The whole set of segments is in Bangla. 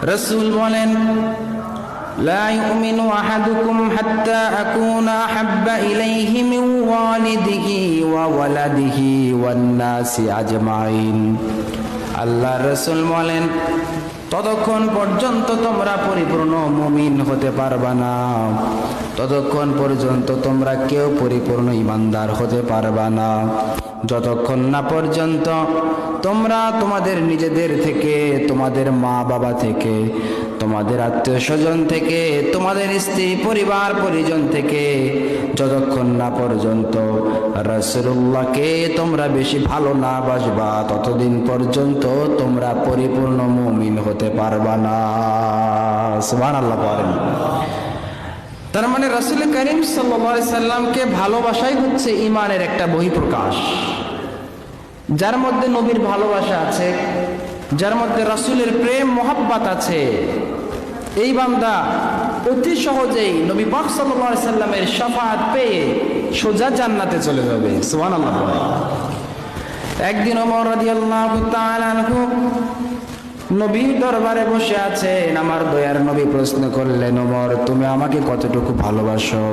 রাসূল বলেন, লা ইউমিনু আহাদুকুম হাত্তা আকুনা আহাব্বা ইলাইহি মিন ওয়ালিদিহি ওয়া ওয়ালাদিহি ওয়ান নাসি আজমাইন। আল্লাহর রাসূল বলেন, ততক্ষণ পর্যন্ত তোমরা পরিপূর্ণ মুমিন হতে পারবা না, ততক্ষণ পর্যন্ত তোমরা কেউ পরিপূর্ণ ঈমানদার হতে পারবা না, যতক্ষণ না পর্যন্ত তোমরা তোমাদের নিজেদের থেকে, তোমাদের মা বাবা থেকে, তোমাদের আত্মীয় স্বজন থেকে, তোমাদের স্ত্রী পরিবার পরিজন থেকে, যতক্ষণ না পর্যন্ত রাসূলুল্লাহকে তোমরা বেশি ভালো না বাসবা, ততদিন পর্যন্ত তোমরা পরিপূর্ণ মুমিন হতে পারবা না। সুবহানাল্লাহ বলেন। তার মানে রাসূল করিম সাল্লাল্লাহু আলাইহি সাল্লামকে ভালোবাসাই হচ্ছে ঈমানের একটা বহিঃপ্রকাশ। যার মধ্যে নবীর ভালোবাসা আছে, যার মধ্যে রাসূলের প্রেম মোহাব্বত আছে, এই বান্দা অতি সহজেই নবী পাক সাল্লাল্লাহু আলাইহি সাল্লামের শাফাআত পেয়ে সোজা জান্নাতে চলে যাবে। সুবহানাল্লাহ। একদিন ওমর রাদিয়াল্লাহু তাআলা আনহু নবীর দরবারে বসে আছেন। আমার দয়ার নবী প্রশ্ন করলেন, ওমর তুমি আমাকে কতটুকু ভালোবাসো?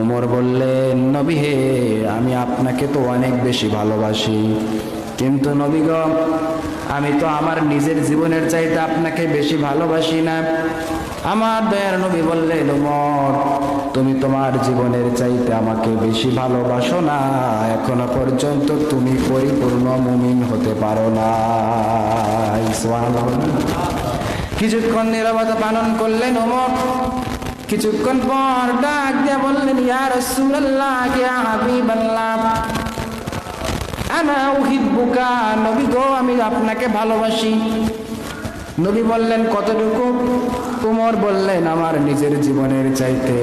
ওমর বললেন, নবী হে, আমি আপনাকে তো অনেক বেশি ভালোবাসি, কিন্তু নবী গো, আমি তো আমার নিজের জীবনের চাইতে আপনাকে বেশি ভালোবাসি না। আমার দয়ার নবী বললেন, ওমর তুমি তোমার জীবনের চাইতে আমাকে বেশি ভালোবাসো না, এখনো পর্যন্ত তুমি পরিপূর্ণ মুমিন হতে পারো না। কিছুক্ষণ নীরবতা পালন করলেন ওমর। কিছুক্ষণ পর ডাক দিয়ে বললেন, ইয়া রাসূলুল্লাহ, ইয়া হাবিবাল্লাহ, আনা উহিব্বুকা, নবী গো আমি আপনাকে ভালোবাসি। নবী বললেন, কতটুকু? ওমর বললেন, আমার নিজের জীবনের চাইতে,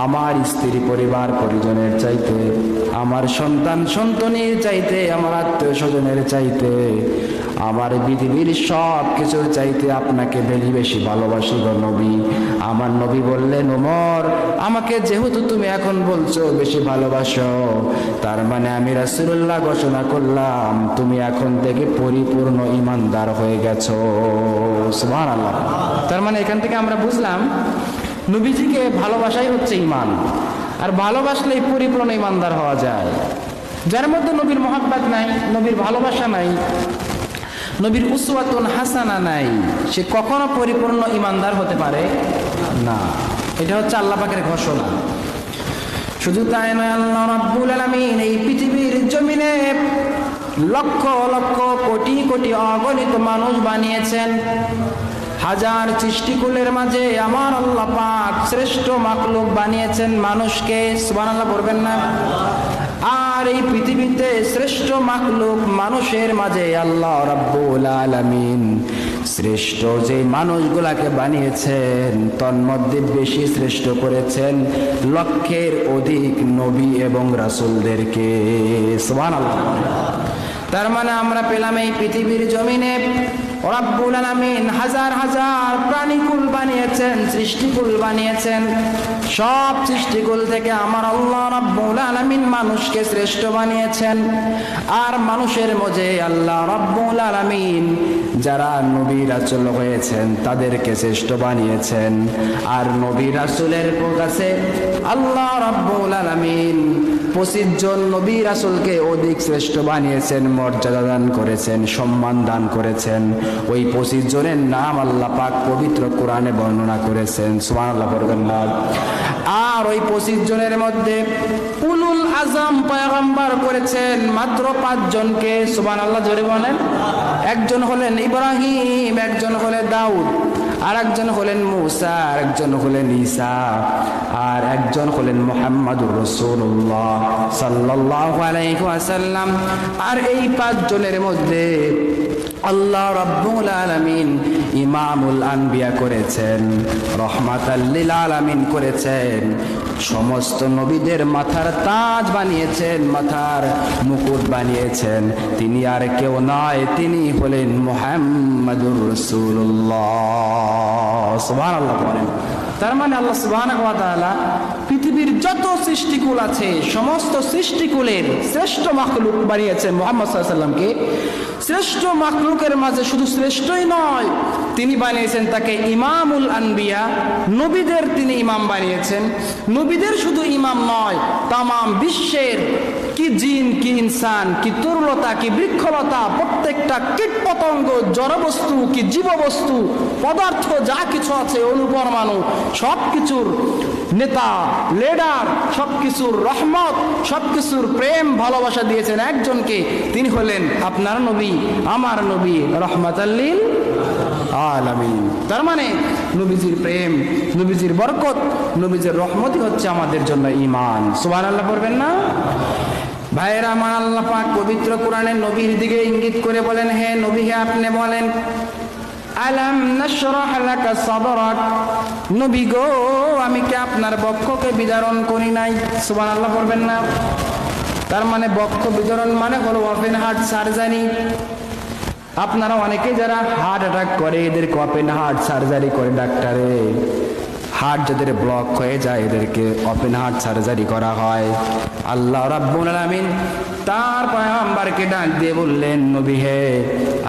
আমার স্ত্রী পরিবার পরিজনের চাইতে, আমার সন্তান সন্ততির চাইতে, আমার আত্মীয় স্বজনের চাইতে, আমার পৃথিবীর সব কিছুর চাইতে আপনাকে বেশি ভালোবাসি গো নবী। আমার নবী বললেন, ওমর আমাকে যেহেতু তুমি এখন বলছো বেশি ভালোবাসো, তার মানে আমি রাসূলুল্লাহ ঘোষণা করলাম তুমি এখন থেকে পরিপূর্ণ ঈমানদার হয়ে গেছো। সুবহানাল্লাহ। তার মানে এখান থেকে আমরা বুঝলাম নবীজিকে ভালোবাসাই হচ্ছে ঈমান, আর ভালোবাসলেই পরিপূর্ণ ঈমানদার হওয়া যায়। যার মধ্যে নবীর মহব্বত নাই, নবীর ভালোবাসা নাই, নবীর উসওয়াতুন হাসানা নাই, সে কখনো পরিপূর্ণ ঈমানদার হতে পারে না। এটা হচ্ছে আল্লাহ পাকের ঘোষণা। শুধু তাই নয়, আল্লাহ রাব্বুল আলামিন এই পৃথিবীর জমিনে লক্ষ লক্ষ কোটি কোটি অগণিত মানুষ বানিয়েছেন। হাজার সৃষ্টিকুলের মাঝে আমার আল্লাহ পাক শ্রেষ্ঠ মাখলুক বানিয়েছেন মানুষকে। সুবহানাল্লাহ বলবেন না? আর এই পৃথিবীতে শ্রেষ্ঠ মাখলুক মানুষের মাঝে আল্লাহ রাব্বুল আলামিন শ্রেষ্ঠ যে মানুষগুলাকে বানিয়েছেন, তন্মধ্যে বেশি শ্রেষ্ঠ করেছেন লক্ষের অধিক নবী এবং রাসূলদেরকে। সুবহানাল্লাহ। তার মানে আমরা পেলাম এই পৃথিবীর জমিনে রব্বুল আলামিন হাজার হাজার প্রাণীকুল বানিয়েছেন, সৃষ্টিকুল বানিয়েছেন। সব সৃষ্টিকুল থেকে আমার আল্লাহ রব্বুল আলামিন মানুষকে শ্রেষ্ঠ বানিয়েছেন। আর মানুষের মধ্যে আল্লাহ রব্বুল আলামিন যারা নবী রাসূল হয়েছেন তাদেরকে শ্রেষ্ঠ বানিয়েছেন। আর নবী রাসূলের কাছে আল্লাহ রব্বুল আলামিন 25 জন নবী রাসূলকে অধিক শ্রেষ্ঠ বানিয়েছেন, মর্যাদা দান করেছেন, সম্মান দান করেছেন। ওই 25 জনের নাম আল্লাহ পাক পবিত্র কোরআনে বর্ণনা করেছেন। সুবহানাল্লাহ বলবেন না? আর ওই 25 জনের মধ্যে উলুল আজম পয়গম্বর করেছেন মাত্র 5 জনকে। সুবহানাল্লাহ জোরে বলেন। একজন হলেন ইব্রাহিম, একজন হলেন দাউদ, আর একজন হলেন মূসা, আর একজন হলেন ঈসা, আর একজন হলেন মুহাম্মাদুর রাসূলুল্লাহ সাল্লাল্লাহু আলাইহি ওয়াসাল্লাম। আর এই 5 জনের মধ্যে আল্লাহ রাব্বুল আলামিন ইমামুল আনবিয়া করেছেন, রহমাতাল লিল আলামিন করেছেন। সমস্ত নবীদের মাথার তাজ বানিয়েছেন, মাথার মুকুট বানিয়েছেন। তিনি আর কেউ নয়, তিনি হলেন মুহাম্মাদুর রাসূলুল্লাহ। সুবহানাল্লাহ বলেন। তার মানে আল্লাহ সুবহানাহু ওয়া তাআলা পৃথিবীর যত সৃষ্টিকুল আছে সমস্ত সৃষ্টিকুলের শ্রেষ্ঠ মাখলুক বানিয়েছেন মুহাম্মদ সাল্লাল্লাহু আলাইহি ওয়াসাল্লামকে। শ্রেষ্ঠ মাখলুকের মাঝে শুধু শ্রেষ্ঠই নয়, তিনি বানিয়েছেন তাকে ইমামুল আনবিয়া, নবীদের তিনি ইমাম বানিয়েছেন। নবীদের শুধু ইমাম নয়, তামাম বিশ্বের কি জিন, কি ইনসান, কি তরুলতা, কি বৃক্ষলতা, প্রত্যেকটা কীট পতঙ্গ, জড়বস্তু, কি জীববস্তু, পদার্থ যা কিছু আছে, অনুপরমাণু, সব কিছুর নেতা, লিডার, সব কিছুর রহমত, সব কিছুর প্রেম ভালোবাসা দিয়েছেন একজনকে। তিনি হলেন আপনার নবী, আমার নবী, রহমাতাল লিল আলামিন। তার মানে নবীজির প্রেম, নবীজির বরকত, নবীজির রহমতই হচ্ছে আমাদের জন্য ঈমান। সুবহানাল্লাহ পড়বেন না? ভাইয়েরা আমার, আল্লাহ পাক পবিত্র কোরআনে নবীর দিকে ইঙ্গিত করে বলেন, হে নবী, হে আপনি বলেন, আলাম নাশরাহ লাকা সাদরাক, নবী গো আমি কি আপনার বক্ষকে বিদারণ করি নাই? সুবহানাল্লাহ পড়বেন না? তার মানে বক্ষ বিদারণ মানে হলো ওপেন হার্ট সার্জারি। আপনারা অনেকে যারা হার্ট অ্যাটাক করে এদেরকে ওপেন হার্ট সার্জারি করে ডাক্তারে। হার্ট যাদের ব্লক হয়ে যায় এদেরকে ওপেন হার্ট সার্জারি করা হয়। আল্লাহ রাব্বুল আলামিন তার পয়গম্বরকে ডাক দিয়ে বললেন, নবী হে,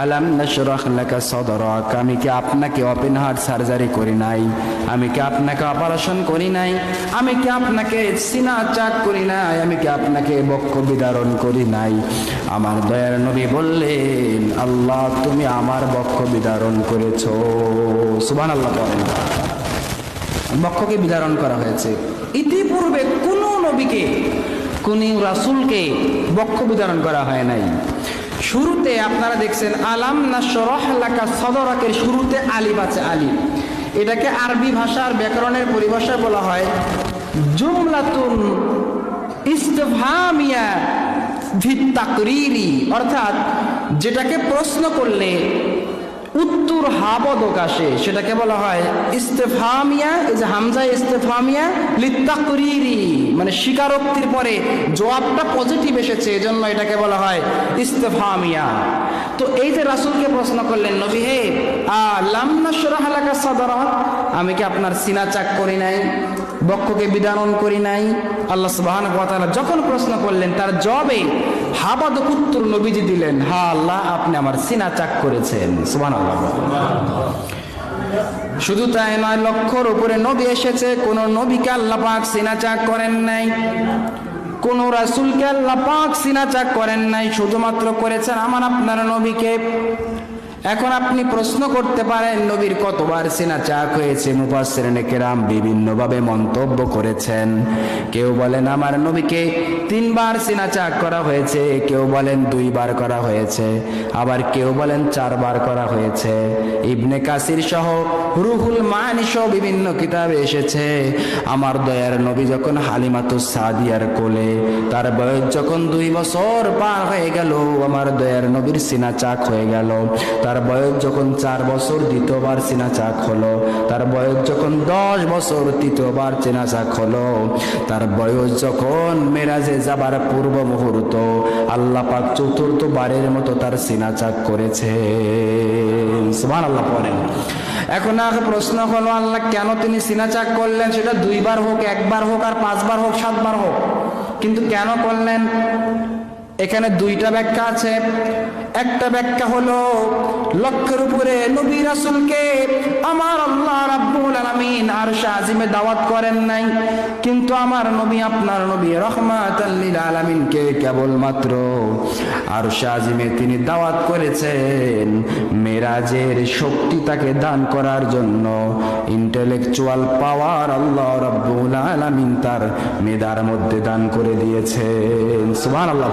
আলাম নাশরাহ লাকা সাদরাক, আমি কি আপনাকে ওপেন হার্ট সার্জারি করি নাই? আমি কি আপনাকে অপারেশন করি নাই? আমি কি আপনাকে সিনা চাক করি নাই? আমি কি আপনাকে বক্ষ বিদারণ করি নাই? আমার দয়ার নবী বললেন, আল্লাহ তুমি আমার বক্ষ বিদারণ করেছো। সুবহানাল্লাহ বলেন। বক্ষকে বিদারণ করা হয়েছে। ইতিপূর্বে কোন নবীকে, কোন রাসূলকে বক্ষ বিদারণ করা হয় নাই। শুরুতে আপনারা দেখছেন আলাম নাশরাহ লাকা সাদরাকের শুরুতে আলিফ আছে, আলিফ। এটাকে আরবি ভাষার ব্যাকরণের পরিভাষায় বলা হয় জুমলাতুন ইসতিফহামিয়া ভিত তাকরিরি, অর্থাৎ যেটাকে প্রশ্ন করলে উত্তর হাবদক আসে সেটাকে বলা হয় ইস্তেফহামিয়া। এই যে হামজা ইস্তেফহামিয়া লিতাকরিরি, মানে স্বীকারোক্তির পরে জবাবটা পজিটিভ এসেছে, এজন্য এটাকে বলা হয় ইস্তেফহামিয়া। তো এই যে রাসূলকে প্রশ্ন করলেন, নবী হে, আলাম নাশরাহ লাকা সাদরাক, আমি কি আপনার সিনা চাক করি নাই, বক্ষকে বিদারণ করি নাই? আল্লাহ সুবহানাহু ওয়া তাআলা যখন প্রশ্ন করলেন তার জবাবে হাবাদক উত্তর নবীজি দিলেন, হ্যাঁ আল্লাহ আপনি আমার সিনা চাক করেছেন। সুবহানাল্লাহ। শুধু তাই নয়, লক্ষর উপরে নবী এসেছে, কোন নবীকে আল্লাহ পাক সিনা চাক করেন নাই, কোন রাসূলকে আল্লাহ পাক সিনা চাক করেন নাই, শুধুমাত্র করেছেন আমার আপনার নবীকে। এখন আপনি প্রশ্ন করতে পারেন, নবীর কতবার সিনা চাক হয়েছে? মুফাসসিরিনে কেরাম বিভিন্নভাবে মন্তব্য করেছেন। কেউ বলেন আমার নবীকে 3 বার সিনা চাক করা হয়েছে, কেউ বলেন 2 বার করা হয়েছে, আবার কেউ বলেন 4 বার করা হয়েছে। ইবনে কাসির সহ রুহুল মাআনি সহ বিভিন্ন কিতাবে এসেছে আমার দয়ার নবী যখন হালিমাতুস সাদিয়ার কোলে, তার বয়স যখন 2 বছর পার হয়ে গেল, আমার দয়ার নবীর সিনা চাক হয়ে গেল। তার বয়স যখন 4 বছর দ্বিতীয়বার সিনা চাক হলো, তার বয়স যখন 10 বছর তৃতীয়বার সিনা চাক হলো, তার বয়স যখন মেরাজে যাবার পূর্ব মুহূর্ত আল্লাহ পাক 4র্থ বারের মতো তার সিনা চাক করেছে। সুবহানাল্লাহ পড়েন। এখন প্রশ্ন হলো, আল্লাহ কেন তিনি সিনা চাক করলেন? সেটা 2 বার হোক, 1 বার হোক, আর 5 বার হোক, 7 বার হোক, কিন্তু কেন করলেন? এখানে 2টা ব্যাখ্যা আছে। একটা ব্যাখ্যা হলো, লক্ষের উপরে নবী রাসূলকে আমার আল্লাহ রাব্বুল আলামিন আরশে আজিমে দাওয়াত করেন নাই, কিন্তু আমার নবী, আপনার নবী রাহমাতাল লিল আলামিনকে কেবলমাত্র আরশে আজিমে তিনি দাওয়াত করেছেন মেরাজের শক্তি তাকে দান করার জন্য। ইন্টেলেকচুয়াল পাওয়ার আল্লাহ রাব্বুল আলামিন তার মেধার মধ্যে দান করে দিয়েছেন। সুবহানাল্লাহ।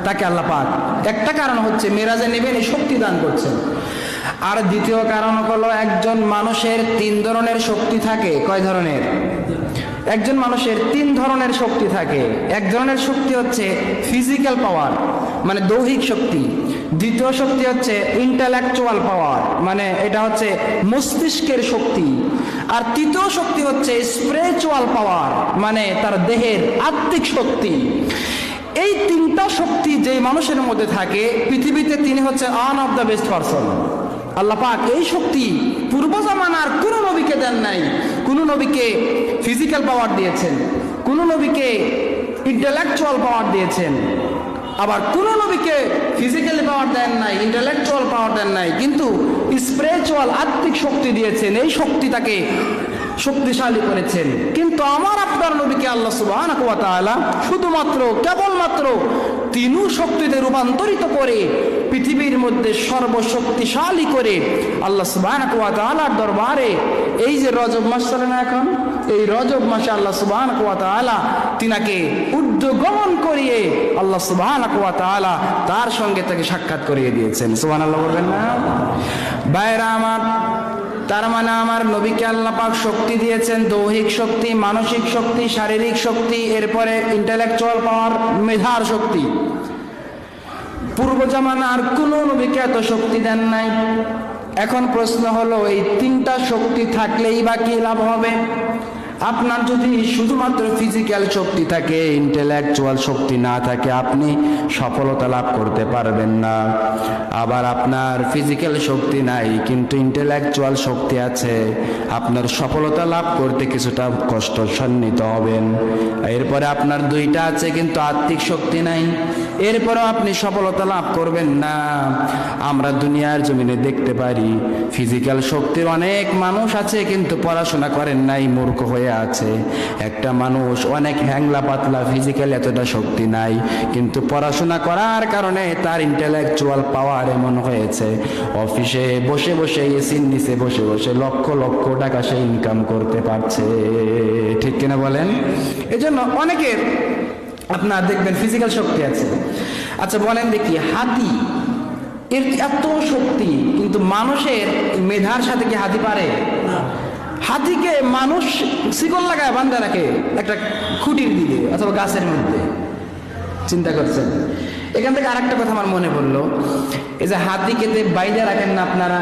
তাকে আল্লাহ পাক একটা কারণ হচ্ছে মেরাজে নেবেন, এই শক্তি দান করছেন। আর দ্বিতীয় কারণ হলো, একজন মানুষের 3 ধরনের শক্তি থাকে। কয় ধরনের? একজন মানুষের 3 ধরনের শক্তি থাকে। এক ধরনের শক্তি হচ্ছে ফিজিক্যাল পাওয়ার, মানে দৈহিক শক্তি। দ্বিতীয় শক্তি হচ্ছে ইন্টেলেকচুয়াল পাওয়ার, মানে এটা হচ্ছে মস্তিষ্কের শক্তি। আর তৃতীয় শক্তি হচ্ছে স্পিরিচুয়াল পাওয়ার, মানে তার দেহের আত্মিক শক্তি। এই 3টা শক্তি যে মানুষের মধ্যে থাকে পৃথিবীতে, তিনি হচ্ছে one of the best person. আল্লাহ পাক এই শক্তি পূর্ব জামানার কোন নবীকে দেন নাই। কোন নবীকে ফিজিক্যাল পাওয়ার দিয়েছেন, কোন নবীকে ইন্টেলেকচুয়াল পাওয়ার দিয়েছেন, আবার কোন নবীকে ফিজিক্যালি পাওয়ার দেন নাই, ইন্টেলেকচুয়াল পাওয়ার দেন নাই, কিন্তু স্পিরিচুয়াল আত্মিক শক্তি দিয়েছেন, এই শক্তি তাকে শক্তিশালী করেছেন। কিন্তু আমার আপনার নবীকে আল্লাহ সুবহানাহু ওয়া তাআলা শুধুমাত্র কেবলমাত্র তিনু শক্তিতে রূপান্তরিত করে পৃথিবীর মধ্যে সর্বশক্তিশালী করে আল্লাহ সুবহানাহু ওয়া তাআলার দরবারে এই যে রজব মাস চলে না এখন, এই রজব মাসে আল্লাহ সুবহানাহু ওয়া তাআলা তিনাকে ঊর্ধ্বগমন করিয়ে আল্লাহ সুবহানাহু ওয়া তাআলা তার সঙ্গে তাকে সাক্ষাৎ করিয়ে দিয়েছেন। সুবহানাল্লাহ বলবেন না? ভাইরা আমার, তার মানে আমার নবীকে আল্লাহ পাক শক্তি দিয়েছেন, দৈহিক শক্তি, মানসিক শক্তি, শারীরিক শক্তি, এরপরে ইন্টেলেকচুয়াল পাওয়ার, মেধার শক্তি। পূর্ব জামানার কোন নবীকে এত শক্তি দেন নাই। এখন প্রশ্ন হলো, এই তিনটা শক্তি থাকলেই বা কি লাভ হবে? আপনার যদি শুধুমাত্র ফিজিক্যাল শক্তি থাকে, ইন্টেলেকচুয়াল শক্তি না থাকে, আপনি সফলতা লাভ করতে পারবেন না। আবার আপনার ফিজিক্যাল শক্তি নাই কিন্তু ইন্টেলেকচুয়াল শক্তি আছে, আপনার সফলতা লাভ করতে কিছুটা কষ্ট সন্নিহিত হবেন। এরপরে আপনার দুইটা আছে কিন্তু আত্মিক শক্তি নাই, এরপরেও আপনি সফলতা লাভ করবেন না। আমরা দুনিয়ার জমিনে দেখতে পারি ফিজিক্যাল শক্তির অনেক মানুষ আছে কিন্তু পড়াশোনা করেন নাই, মূর্খ হয়ে আছে। একটা মানুষ অনেক হ্যাংলা পাতলা, ফিজিক্যাল এতটা শক্তি নাই কিন্তু পড়াশোনা করার কারণে তার ইন্টেলেকচুয়াল পাওয়ার এমন হয়েছে, অফিসে বসে বসে, এসির নিচে বসে বসে লক্ষ লক্ষ টাকা সে ইনকাম করতে পারছে। ঠিক কিনা বলেন? এজন্য অনেকের আপনার দেখবেন ফিজিক্যাল শক্তি আছে। আচ্ছা বলেন দেখি, হাতি এর এত শক্তি কিন্তু মানুষের মেধার সাথে কি হাতি পারে? হাতিকে মানুষ শিকল লাগায় বান্ধা রাখে একটা খুঁটির দিকে অথবা গাছের মধ্যে। চিন্তা করছেন? এখান থেকে আরেকটা কথা আমার মনে পড়লো, এই যে হাতিকে বাইরে রাখেন না আপনারা,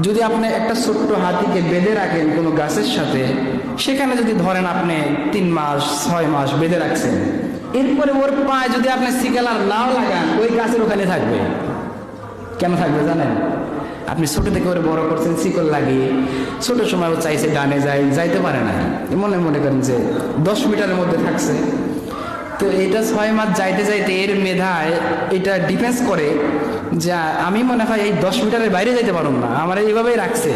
যদি আপনি একটা ছোট্ট হাতিকে বেঁধে রাখেন কোনো গাছের সাথে, সেখানে যদি ধরেন আপনি 3 মাস 6 মাস বেঁধে রাখছেন, এরপরে ওর পায়ে যদি আপনি শিকল আর নাও লাগান, ওই গাছের ওখানে থাকবে। কেন থাকবে জানেন? আপনি ছোট থেকে ওরে বড় করছেন শিকল লাগিয়ে, ছোট সময় ও চাইছে ডানে যাইতে পারে না, মনে করেন যে 10 মিটারের মধ্যে থাকছে, তো এটা 6 মাস যাইতে যাইতে এর মেধায় এটা ডিফেন্স করে যে আমি মনে হয় এই 10 মিটারের বাইরে যাইতে পারব না, আমার এইভাবেই রাখছে।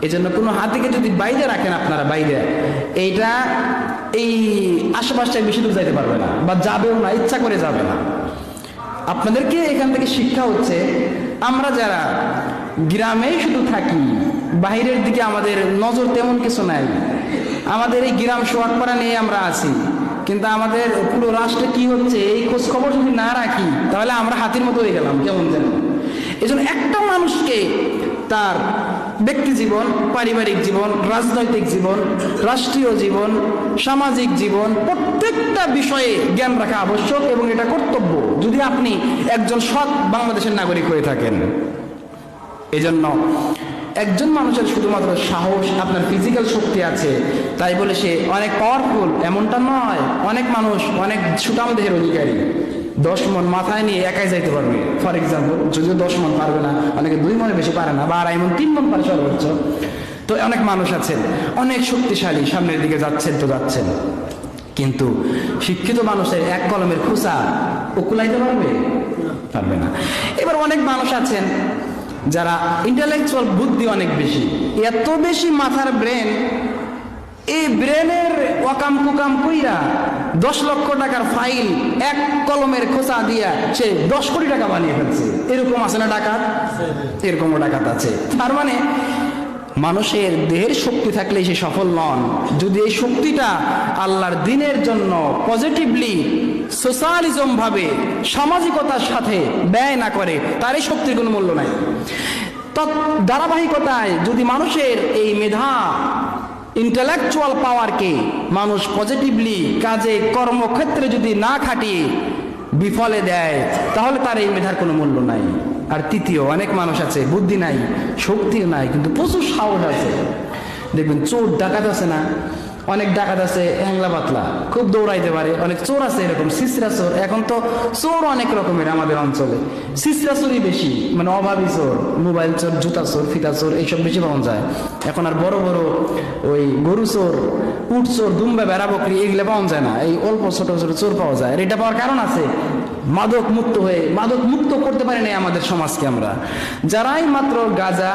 এই জন্য কোনো হাতিকে যদি বাইরে রাখেন আপনারা, বাইরে এইটা এই আশেপাশে বেশি দূর যাইতে পারবে না, বা যাবেও না, ইচ্ছা করে যাবে না। আপনাদেরকে এখান থেকে শিক্ষা হচ্ছে, আমরা যারা গ্রামেই শুধু থাকি, বাইরের দিকে আমাদের নজর তেমন কিছু নাই, আমাদের এই গ্রাম সোয়াটপাড়া নিয়ে আমরা আছি, কিন্তু আমাদের পুরো রাষ্ট্রে কি হচ্ছে এই খোঁজ খবর যদি না রাখি, তাহলে আমরা হাতির মতো হয়ে গেলাম কেমন যেন। এই জন্য একটা মানুষকে তার ব্যক্তি জীবন, পারিবারিক জীবন, রাজনৈতিক জীবন, রাষ্ট্রীয় জীবন, সামাজিক জীবন, প্রত্যেকটা বিষয়ে জ্ঞান রাখা আবশ্যক এবং এটা কর্তব্য, যদি আপনি একজন সৎ বাংলাদেশের নাগরিক হয়ে থাকেন। এজন্য একজন মানুষের শুধুমাত্র সাহস, আপনার ফিজিক্যাল শক্তি আছে তাই বলে সে অনেক পাওয়ারফুল এমনটা নয়। অনেক মানুষ অনেক সুটাম দেহের অধিকারী, 10 মন মাথায় নিয়ে একাই যাইতে পারবে, ফর এক্সাম্পল। যদিও 10 মন পারবে না, অনেকে 2 মনে বেশি পারে না, বা 2.5 মন 3 মন পারে সর্বোচ্চ। তো অনেক মানুষ আছেন অনেক শক্তিশালী, সামনের দিকে যাচ্ছেন তো যাচ্ছেন, কিন্তু শিক্ষিত মানুষের এক কলমের খোঁচা ও কুলাইতে পারবে না। এবার অনেক মানুষ আছেন যারা ইন্টেলেকচুয়াল বুদ্ধি অনেক বেশি, এত বেশি মাথার ব্রেন, এই ব্রেনের ওয়াকাম কুকাম কইরা 10 লক্ষ টাকার ফাইল এক কলমের খোঁচা দিয়া সে 10 কোটি টাকা বানিয়ে ফেলছে। এরকম আছে না ডাকাত? এরকমও ডাকাত আছে। তার মানে মানুষের দেহের শক্তি থাকলে সে সফল নন, যদি এই শক্তিটা আল্লাহর দ্বীনের জন্য পজিটিভলি সোশ্যালিজম ভাবে সামাজিকতার সাথে ব্যয় না করে, তার এই শক্তির কোনো মূল্য নাই। ধারাবাহিকতায় যদি মানুষের এই মেধা, ইন্টেলেকচুয়াল পাওয়ারকে মানুষ পজিটিভলি কাজে কর্মক্ষেত্রে যদি না খাটিয়ে বিফলে দেয়, তাহলে তার এই মেধার কোনো মূল্য নাই। আর তৃতীয়, অনেক মানুষ আছে বুদ্ধি নাই, শক্তিও নাই, কিন্তু প্রচুর সাহস আছে। দেখবেন চোর ডাকাত আছে না, অনেক ডাকাত আছে হ্যাংলা পাতলা, খুব দৌড়াইতে পারে। অনেক চোর আছে এরকম সিসরা চোর। এখন তো চোর অনেক রকমের আমাদের অঞ্চলে, সিসরা চোরই বেশি, মানে অভাবী চোর, মোবাইল চোর, জুতা চোর, ফিতা চোর, এইসব বেশি পাওয়া যায়। এখন আর বড় বড় ওই গরু চোর, উট চোর, দুম্বা, বেড়া বকরি এগুলো পাওয়া যায় না, এই অল্প ছোট ছোট চোর পাওয়া যায়। আর এটা পাওয়ার কারণ আছে, মাদক মুক্ত করতে পারি নাই আমাদের সমাজকে আমরা। যারাই মাত্র গাঁজা